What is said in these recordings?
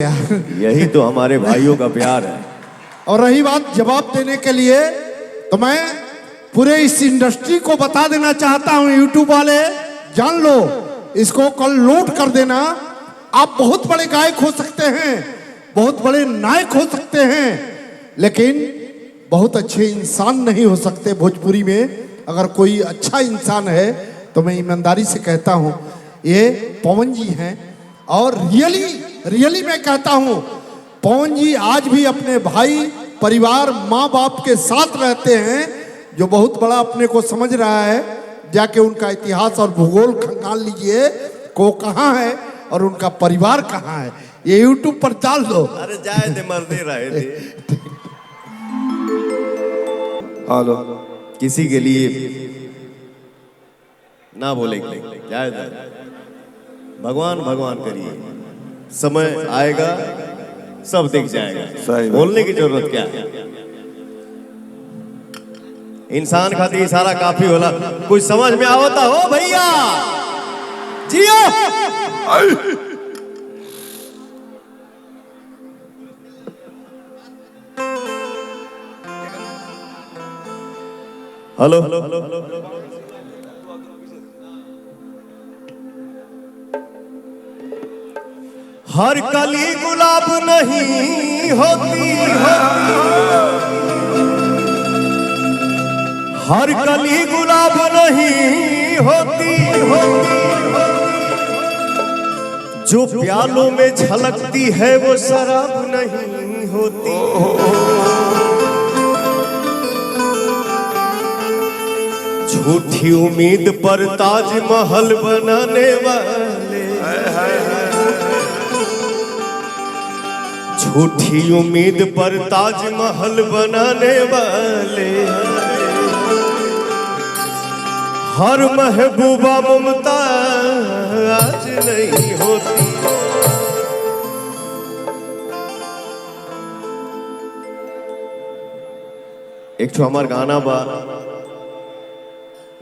यही तो हमारे भाइयों का प्यार है। और रही बात जवाब देने के लिए, तो मैं पूरे इस इंडस्ट्री को बता देना चाहता हूं, यूट्यूब वाले जान लो, इसको कल लोड कर देना। आप बहुत बड़े गायक हो सकते हैं, बहुत बड़े नायक हो सकते हैं, लेकिन बहुत अच्छे इंसान नहीं हो सकते। भोजपुरी में अगर कोई अच्छा इंसान है तो मैं ईमानदारी से कहता हूं ये पवन जी हैं। और रियली मैं कहता हूं, पवन जी आज भी अपने भाई, परिवार, माँ बाप के साथ रहते हैं, जो बहुत बड़ा अपने को समझ रहा है। जाके उनका इतिहास और भूगोल खंगाल लीजिए, को कहाँ है और उनका परिवार कहाँ है, ये यूट्यूब पर डाल दो। अरे जाए दे, मरते रहे थे। हेलो, किसी के लिए ना बोलेंगे, जाए दे। भगवान भगवान करिए, समय आएगा सब दिख जाएगा। बोलने की जरूरत क्या है, इंसान खातिर इशारा काफी होला। कुछ समझ में आवता हो भैया, जियो। हेलो, हर कली गुलाब नहीं होती, हर कली गुलाब नहीं होती, जो प्यालों में झलकती है वो शराब नहीं होती। झूठी उम्मीद पर ताजमहल बनाने वाले, झूठी उम्मीद पर ताजमहल बनाने वाले, हर महबूबा मुमताज नहीं होती। एक तो हमार गाना बा,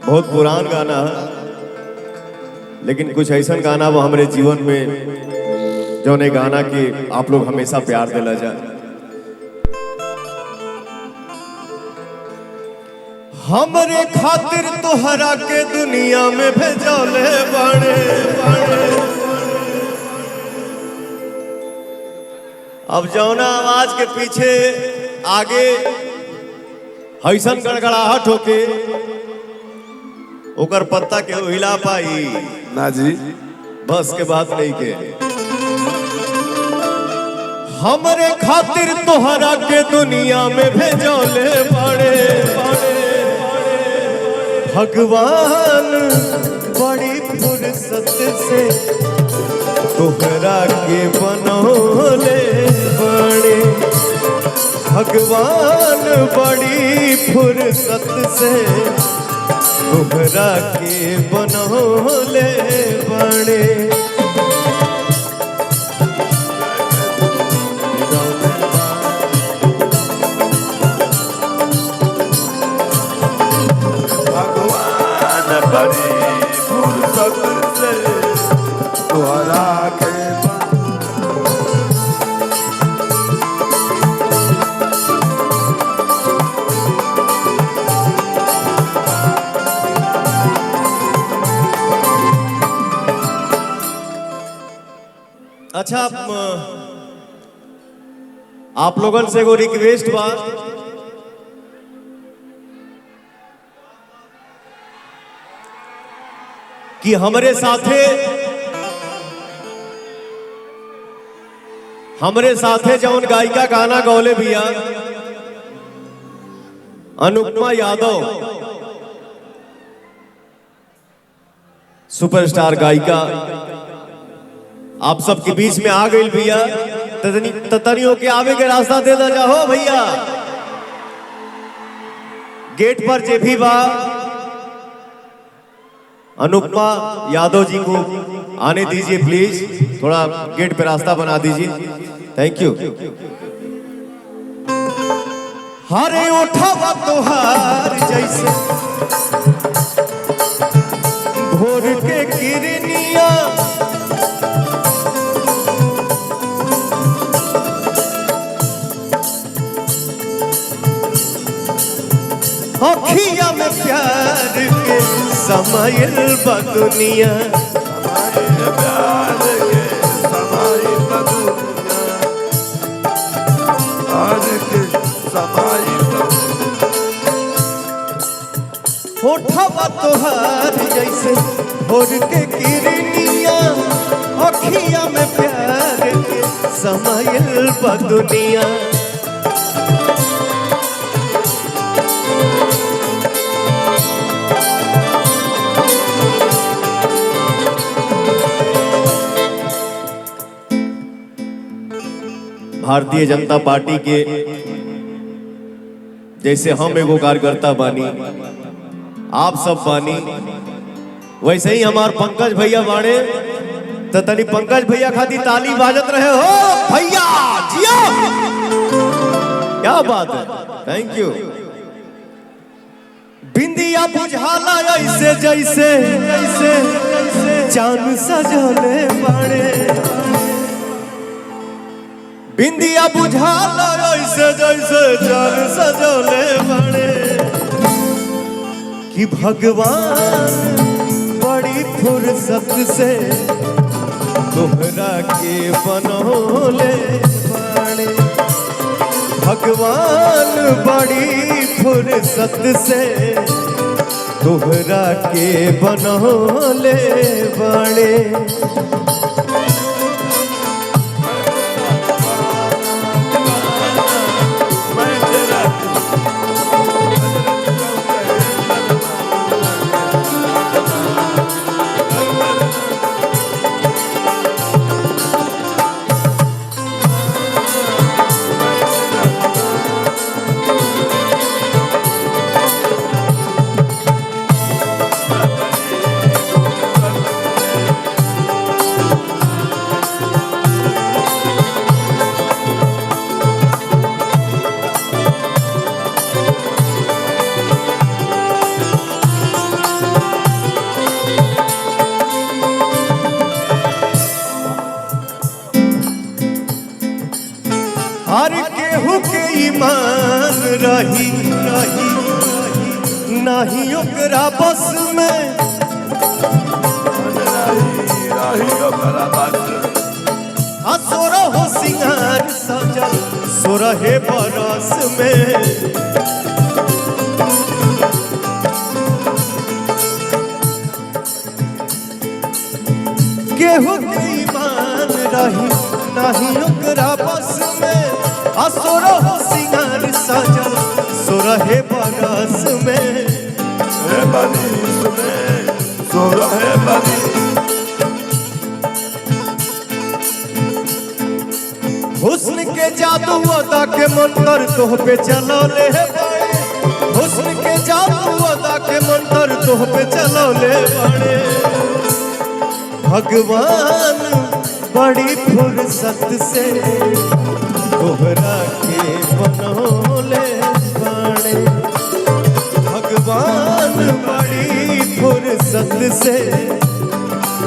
बहुत पुरान गाना है, लेकिन कुछ ऐसा गाना बा हमारे जीवन में जो ने गाना के आप लोग हमेशा प्यार दिला जाए। हमरे खातिर तोहरा के दुनिया में भेजौले बड़े बड़े। अब जौना आवाज के पीछे आगे हैसन गड़गड़ाहट होके ओकर पत्ता के हिला पाई ना जी, बस के बात नहीं के। हमरे खातिर तोहरा के दुनिया में भेजौले बड़े बड़े भगवान, बड़ी फुर्सत से तोहरा के बनौले बड़े भगवान, बड़ी फुर्सत से तोहरा के बनौले बड़े। बड़ी फुर्सत से तोहरा के अच्छा, आप लोगन से एगो रिक्वेस्ट बा, कि हमरे साथे जौन गायिका गाना गौले बिया अनुपमा यादव, सुपरस्टार गायिका, आप सबके बीच में आ गई भैया। ततनियों के आवे के रास्ता दे दा जाओ भैया। गेट पर जे भी बा, अनुपमा यादव जी को आने दीजिए प्लीज, थोड़ा गेट पे रास्ता बना दीजिए। Thank you. हरे उठावा तोहार जैसे भोर के किरनिया, अखिया में प्यार के समाइल बा दुनिया, प्यार के समाई दुनिया, प्यार के समाई होठवा तोहार जैसे भोर के किरनिया, अखिया में प्यार के समाइल बा दुनिया। भारतीय जनता पार्टी के जैसे हम एगो कार्यकर्ता बानी, आप सब बानी, वैसे ही हमार पंकज भैया बाड़े, तो तनी पंकज भैया खातिर ताली बाजत रहे हो भैया जिया, क्या बात है, थैंक यू। बिंदिया बुझाला ऐसे जैसे जैसे चांद सजले बाड़े, बिंदिया बुझाला ऐसे जैसे चांद सजले बाड़े, कि भगवान बड़ी फुर्सत से तोहरा के बनौले बाड़े, भगवान बड़ी फुर्सत से तोहरा के बनौले बाड़े। हर केहू के ईमान रही रही नाही ओकरा बस में, सोरह हो सिंगार सजल सोरहे बरस में, केहू के ईमान रही नाही ओकरा बस में, सोरह हो सिंगार सजल सोरहे बरस में, सोरहे बनी हुस्न के जादू अदा के मंतर तोह पे चलौले बाड़े, हुस्न के जादू अदा के मंतर तोह पे चलौले बाड़े, भगवान बड़ी फुर्सत से तोहरा के बनौले बाड़े, भगवान बड़ी फुर्सत से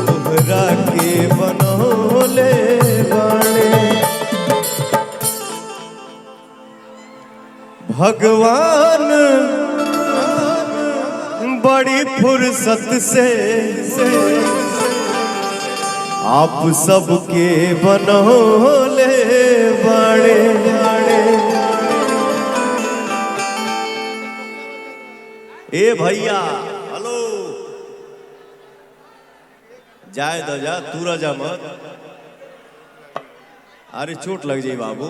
तोहरा के बनौले बाड़े, भगवान बड़ी फुर्सत से आप सबके बनौले बाड़े। ए भैया हेलो, जाए दो जा, तू राजा मत, अरे चोट लग जाए बाबू।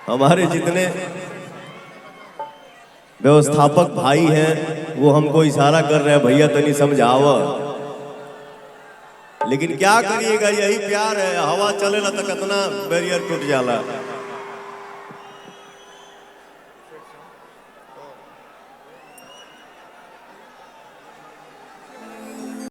हमारे जितने व्यवस्थापक भाई हैं वो हमको इशारा कर रहे हैं भैया तनी समझावा, लेकिन क्या करिएगा, यही प्यार है, हवा चलेला तो कितना बैरियर टूट जाला।